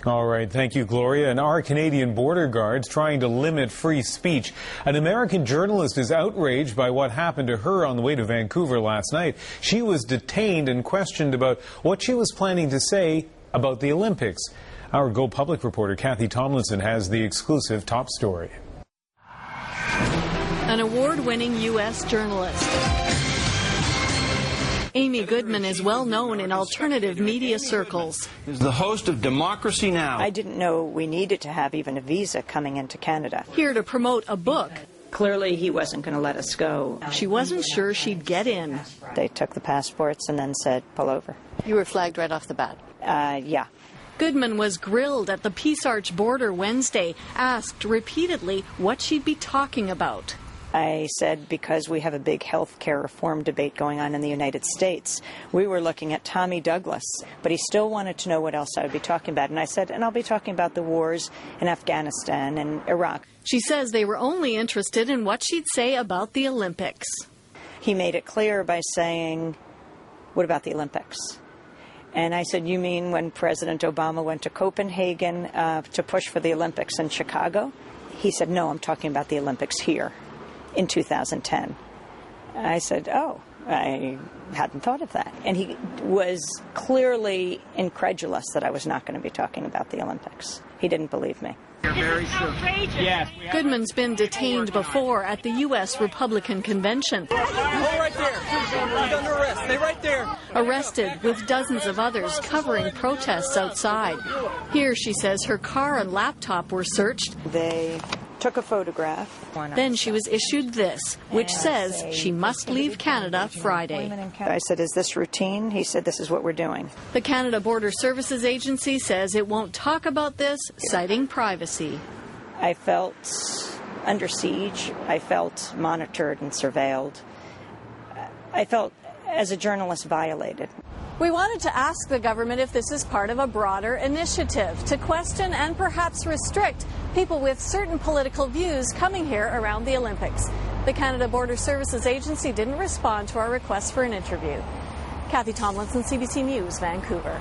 All right, thank you, Gloria. And our Canadian border guards trying to limit free speech. An American journalist is outraged by what happened to her on the way to Vancouver last night. She was detained and questioned about what she was planning to say about the Olympics. Our Go Public reporter Kathy Tomlinson has the exclusive top story. An award-winning U.S. journalist. Amy Goodman is well known in alternative media circles. Is the host of Democracy Now! I didn't know we needed to have even a visa coming into Canada. Here to promote a book. Clearly he wasn't going to let us go. She wasn't sure she'd get in. They took the passports and then said, pull over. You were flagged right off the bat? Yeah. Goodman was grilled at the Peace Arch border Wednesday, asked repeatedly what she'd be talking about. I said because we have a big health care reform debate going on in the United States. We were looking at Tommy Douglas, but he still wanted to know what else I would be talking about. And I said, and I'll be talking about the wars in Afghanistan and Iraq. She says they were only interested in what she'd say about the Olympics. He made it clear by saying, what about the Olympics? And I said, you mean when President Obama went to Copenhagen to push for the Olympics in Chicago? He said, no, I'm talking about the Olympics here in 2010. I said, oh, I hadn't thought of that. And he was clearly incredulous that I was not going to be talking about the Olympics. He didn't believe me. Yes. Goodman's been detained before at the U.S. Republican Convention. Go right there. He's under arrest. Stay right there. Arrested with dozens of others covering protests outside. Here, she says, her car and laptop were searched. They took a photograph. Then she was issued this, which says she must leave Canada Friday. I said, is this routine? He said, this is what we're doing. The Canada Border Services Agency says it won't talk about this, citing privacy. I felt under siege. I felt monitored and surveilled. I felt, as a journalist, violated. We wanted to ask the government if this is part of a broader initiative to question and perhaps restrict people with certain political views coming here around the Olympics. The Canada Border Services Agency didn't respond to our request for an interview. Kathy Tomlinson, CBC News, Vancouver.